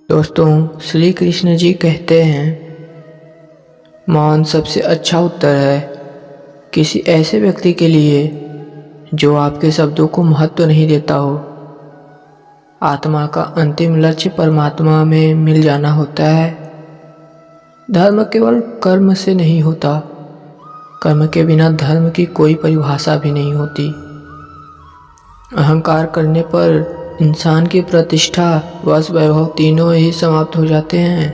दोस्तों, श्री कृष्ण जी कहते हैं, मौन सबसे अच्छा उत्तर है किसी ऐसे व्यक्ति के लिए जो आपके शब्दों को महत्व नहीं देता हो। आत्मा का अंतिम लक्ष्य परमात्मा में मिल जाना होता है। धर्म केवल कर्म से नहीं होता, कर्म के बिना धर्म की कोई परिभाषा भी नहीं होती। अहंकार करने पर इंसान की प्रतिष्ठा व वैभव तीनों ही समाप्त हो जाते हैं।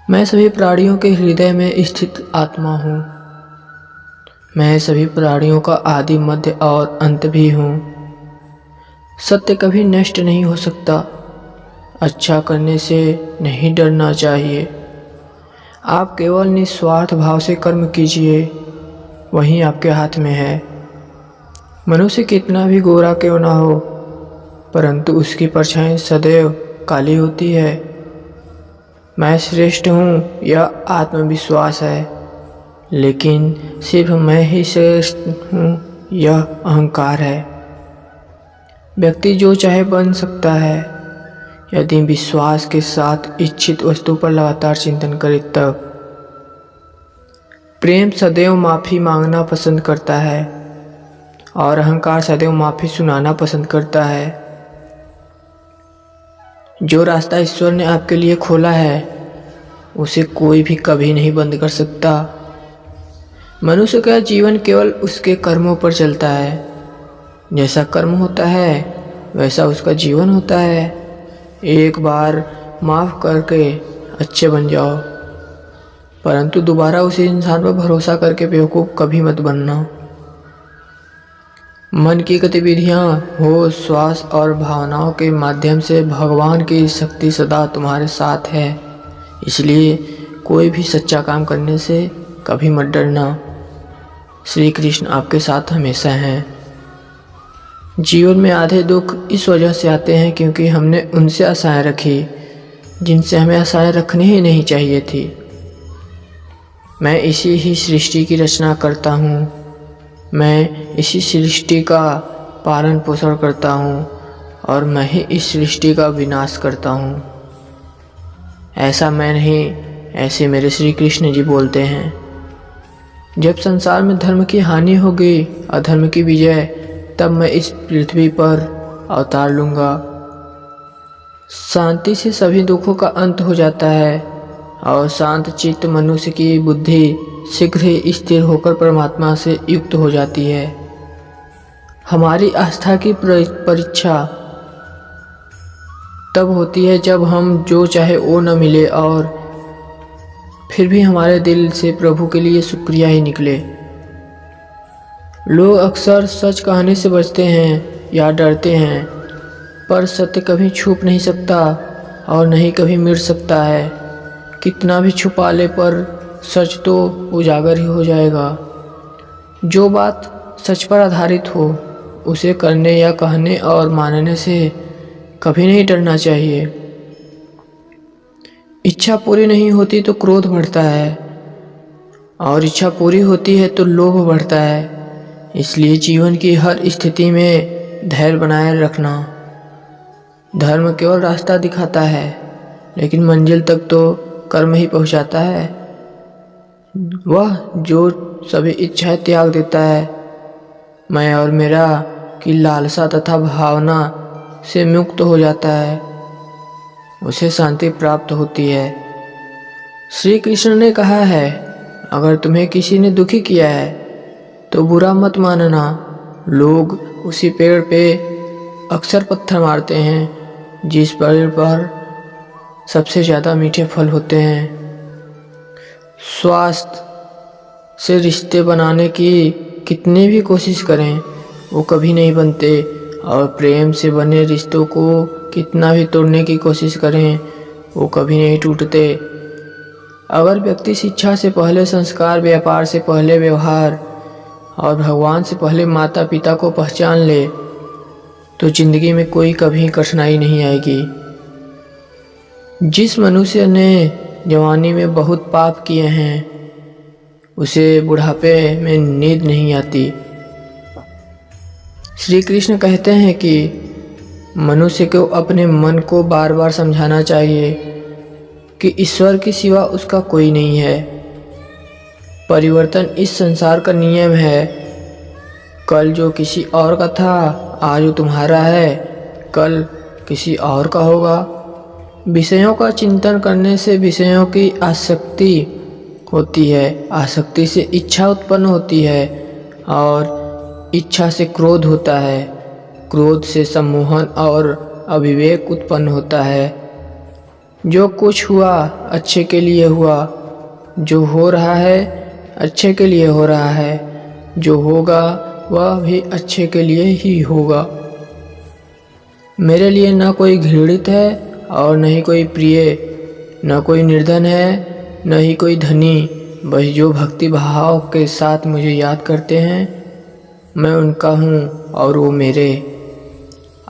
मैं सभी प्राणियों के हृदय में स्थित आत्मा हूँ। मैं सभी प्राणियों का आदि, मध्य और अंत भी हूँ। सत्य कभी नष्ट नहीं हो सकता। अच्छा करने से नहीं डरना चाहिए। आप केवल निस्वार्थ भाव से कर्म कीजिए, वही आपके हाथ में है। मनुष्य कितना भी गोरा क्यों ना हो, परंतु उसकी परछाई सदैव काली होती है। मैं श्रेष्ठ हूँ यह आत्मविश्वास है, लेकिन सिर्फ मैं ही श्रेष्ठ हूँ यह अहंकार है। व्यक्ति जो चाहे बन सकता है, यदि विश्वास के साथ इच्छित वस्तु पर लगातार चिंतन करे तब। प्रेम सदैव माफ़ी मांगना पसंद करता है और अहंकार सदैव माफ़ी सुनाना पसंद करता है। जो रास्ता ईश्वर ने आपके लिए खोला है, उसे कोई भी कभी नहीं बंद कर सकता। मनुष्य का जीवन केवल उसके कर्मों पर चलता है। जैसा कर्म होता है वैसा उसका जीवन होता है। एक बार माफ़ करके अच्छे बन जाओ, परंतु दोबारा उसी इंसान पर भरोसा करके बेवकूफ़ कभी मत बनना। मन की गतिविधियाँ, होश, श्वास और भावनाओं के माध्यम से भगवान की शक्ति सदा तुम्हारे साथ है। इसलिए कोई भी सच्चा काम करने से कभी मत डरना। श्री कृष्ण आपके साथ हमेशा हैं। जीवन में आधे दुख इस वजह से आते हैं क्योंकि हमने उनसे आशाएं रखी जिनसे हमें आशाएं रखनी ही नहीं चाहिए थी। मैं इसी ही सृष्टि की रचना करता हूँ। मैं इसी सृष्टि का पालन पोषण करता हूँ और मैं ही इस सृष्टि का विनाश करता हूँ। ऐसा मैं नहीं, ऐसे मेरे श्री कृष्ण जी बोलते हैं। जब संसार में धर्म की हानि होगी, अधर्म की विजय, तब मैं इस पृथ्वी पर अवतार लूँगा। शांति से सभी दुखों का अंत हो जाता है और शांत चित्त मनुष्य की बुद्धि शीघ्र ही स्थिर होकर परमात्मा से युक्त हो जाती है। हमारी आस्था की परीक्षा तब होती है जब हम जो चाहे वो न मिले और फिर भी हमारे दिल से प्रभु के लिए शुक्रिया ही निकले। लोग अक्सर सच कहने से बचते हैं या डरते हैं, पर सत्य कभी छुप नहीं सकता और नहीं कभी मिट सकता है। कितना भी छुपा ले पर सच तो उजागर ही हो जाएगा। जो बात सच पर आधारित हो, उसे करने या कहने और मानने से कभी नहीं डरना चाहिए। इच्छा पूरी नहीं होती तो क्रोध बढ़ता है और इच्छा पूरी होती है तो लोभ बढ़ता है। इसलिए जीवन की हर स्थिति में धैर्य बनाए रखना। धर्म केवल रास्ता दिखाता है, लेकिन मंजिल तक तो कर्म ही पहुंचाता है। वह जो सभी इच्छाएं त्याग देता है, मैं और मेरा की लालसा तथा भावना से मुक्त हो जाता है, उसे शांति प्राप्त होती है। श्री कृष्ण ने कहा है, अगर तुम्हें किसी ने दुखी किया है तो बुरा मत मानना। लोग उसी पेड़ पे अक्सर पत्थर मारते हैं जिस पेड़ पर सबसे ज़्यादा मीठे फल होते हैं। स्वास्थ्य से रिश्ते बनाने की कितनी भी कोशिश करें, वो कभी नहीं बनते, और प्रेम से बने रिश्तों को कितना भी तोड़ने की कोशिश करें, वो कभी नहीं टूटते। अगर व्यक्ति शिक्षा से पहले संस्कार, व्यापार से पहले व्यवहार और भगवान से पहले माता पिता को पहचान ले, तो जिंदगी में कोई कभी कठिनाई नहीं आएगी। जिस मनुष्य ने जवानी में बहुत पाप किए हैं, उसे बुढ़ापे में नींद नहीं आती। श्री कृष्ण कहते हैं कि मनुष्य को अपने मन को बार बार समझाना चाहिए कि ईश्वर के सिवा उसका कोई नहीं है। परिवर्तन इस संसार का नियम है। कल जो किसी और का था, आज वो तुम्हारा है, कल किसी और का होगा। विषयों का चिंतन करने से विषयों की आसक्ति होती है, आसक्ति से इच्छा उत्पन्न होती है और इच्छा से क्रोध होता है, क्रोध से सम्मोहन और अविवेक उत्पन्न होता है। जो कुछ हुआ अच्छे के लिए हुआ, जो हो रहा है अच्छे के लिए हो रहा है, जो होगा वह भी अच्छे के लिए ही होगा। मेरे लिए न कोई घृणित है और न ही कोई प्रिय, न कोई निर्धन है न ही कोई धनी। वही जो भक्ति भाव के साथ मुझे याद करते हैं, मैं उनका हूँ और वो मेरे।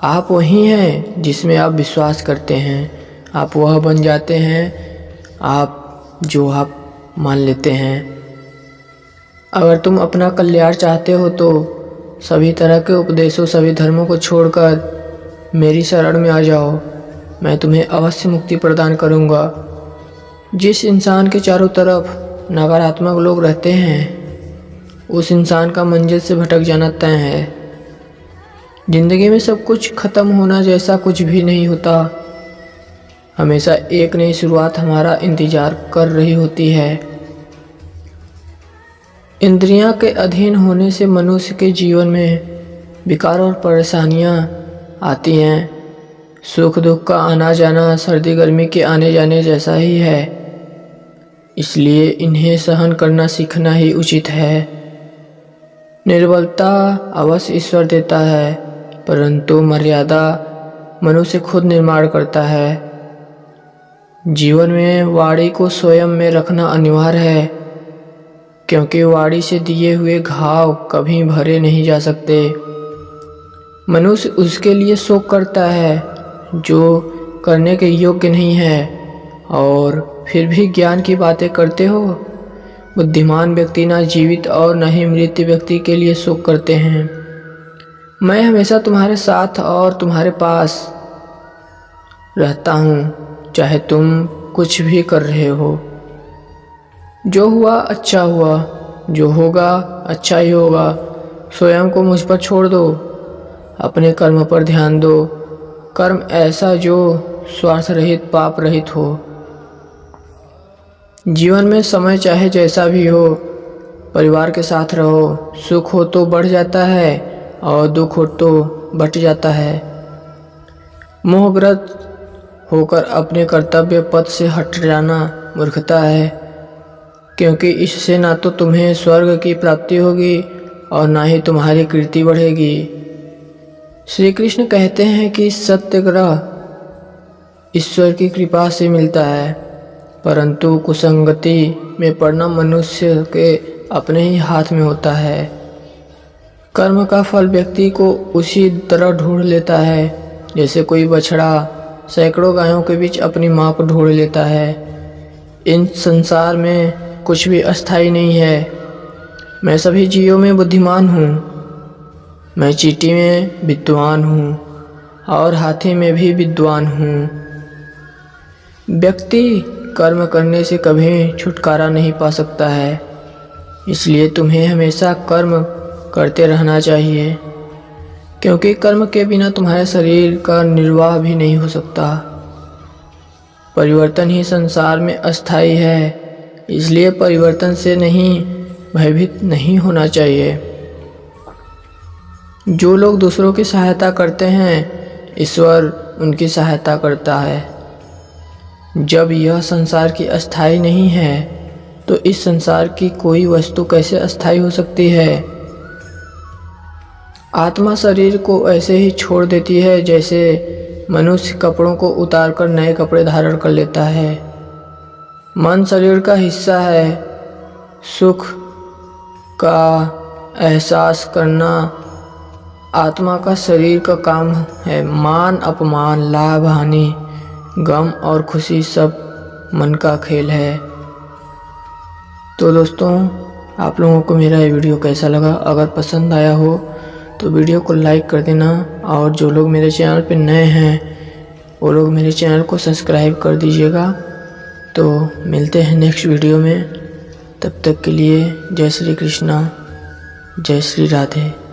आप वही हैं जिसमें आप विश्वास करते हैं, आप वह बन जाते हैं आप जो आप मान लेते हैं। अगर तुम अपना कल्याण चाहते हो तो सभी तरह के उपदेशों, सभी धर्मों को छोड़कर मेरी शरण में आ जाओ। मैं तुम्हें अवश्य मुक्ति प्रदान करूँगा। जिस इंसान के चारों तरफ नकारात्मक लोग रहते हैं, उस इंसान का मंजिल से भटक जाना तय है। जिंदगी में सब कुछ खत्म होना जैसा कुछ भी नहीं होता। हमेशा एक नई शुरुआत हमारा इंतजार कर रही होती है। इंद्रियां के अधीन होने से मनुष्य के जीवन में विकार और परेशानियां आती हैं। सुख दुख का आना जाना सर्दी गर्मी के आने जाने जैसा ही है, इसलिए इन्हें सहन करना सीखना ही उचित है। निर्बलता अवश्य ईश्वर देता है, परंतु मर्यादा मनुष्य खुद निर्माण करता है। जीवन में वाणी को स्वयं में रखना अनिवार्य है, क्योंकि वाणी से दिए हुए घाव कभी भरे नहीं जा सकते। मनुष्य उसके लिए शोक करता है जो करने के योग्य नहीं है, और फिर भी ज्ञान की बातें करते हो। बुद्धिमान व्यक्ति ना जीवित और न ही मृत व्यक्ति के लिए शोक करते हैं। मैं हमेशा तुम्हारे साथ और तुम्हारे पास रहता हूँ, चाहे तुम कुछ भी कर रहे हो। जो हुआ अच्छा हुआ, जो होगा अच्छा ही होगा। स्वयं को मुझ पर छोड़ दो, अपने कर्म पर ध्यान दो। कर्म ऐसा जो स्वार्थ रहित पाप रहित हो। जीवन में समय चाहे जैसा भी हो, परिवार के साथ रहो। सुख हो तो बढ़ जाता है और दुख हो तो बट जाता है। मोहग्रस्त होकर अपने कर्तव्य पथ से हट जाना मूर्खता है, क्योंकि इससे ना तो तुम्हें स्वर्ग की प्राप्ति होगी और ना ही तुम्हारी कीर्ति बढ़ेगी। श्री कृष्ण कहते हैं कि सत्याग्रह ईश्वर की कृपा से मिलता है, परंतु कुसंगति में पड़ना मनुष्य के अपने ही हाथ में होता है। कर्म का फल व्यक्ति को उसी तरह ढूंढ लेता है जैसे कोई बछड़ा सैकड़ों गायों के बीच अपनी मां को ढूंढ लेता है। इन संसार में कुछ भी अस्थायी नहीं है। मैं सभी जीवों में बुद्धिमान हूँ। मैं चींटी में विद्वान हूँ और हाथी में भी विद्वान हूँ। व्यक्ति कर्म करने से कभी छुटकारा नहीं पा सकता है, इसलिए तुम्हें हमेशा कर्म करते रहना चाहिए, क्योंकि कर्म के बिना तुम्हारे शरीर का निर्वाह भी नहीं हो सकता। परिवर्तन ही संसार में अस्थायी है, इसलिए परिवर्तन से नहीं भयभीत नहीं होना चाहिए। जो लोग दूसरों की सहायता करते हैं, ईश्वर उनकी सहायता करता है। जब यह संसार की अस्थायी नहीं है, तो इस संसार की कोई वस्तु कैसे अस्थायी हो सकती है। आत्मा शरीर को ऐसे ही छोड़ देती है जैसे मनुष्य कपड़ों को उतारकर नए कपड़े धारण कर लेता है। मन शरीर का हिस्सा है। सुख का एहसास करना आत्मा का शरीर का काम है। मान अपमान, लाभ हानि, गम और खुशी सब मन का खेल है। तो दोस्तों, आप लोगों को मेरा ये वीडियो कैसा लगा? अगर पसंद आया हो तो वीडियो को लाइक कर देना, और जो लोग मेरे चैनल पे नए हैं वो लोग मेरे चैनल को सब्सक्राइब कर दीजिएगा। तो मिलते हैं नेक्स्ट वीडियो में, तब तक के लिए जय श्री कृष्णा, जय श्री राधे।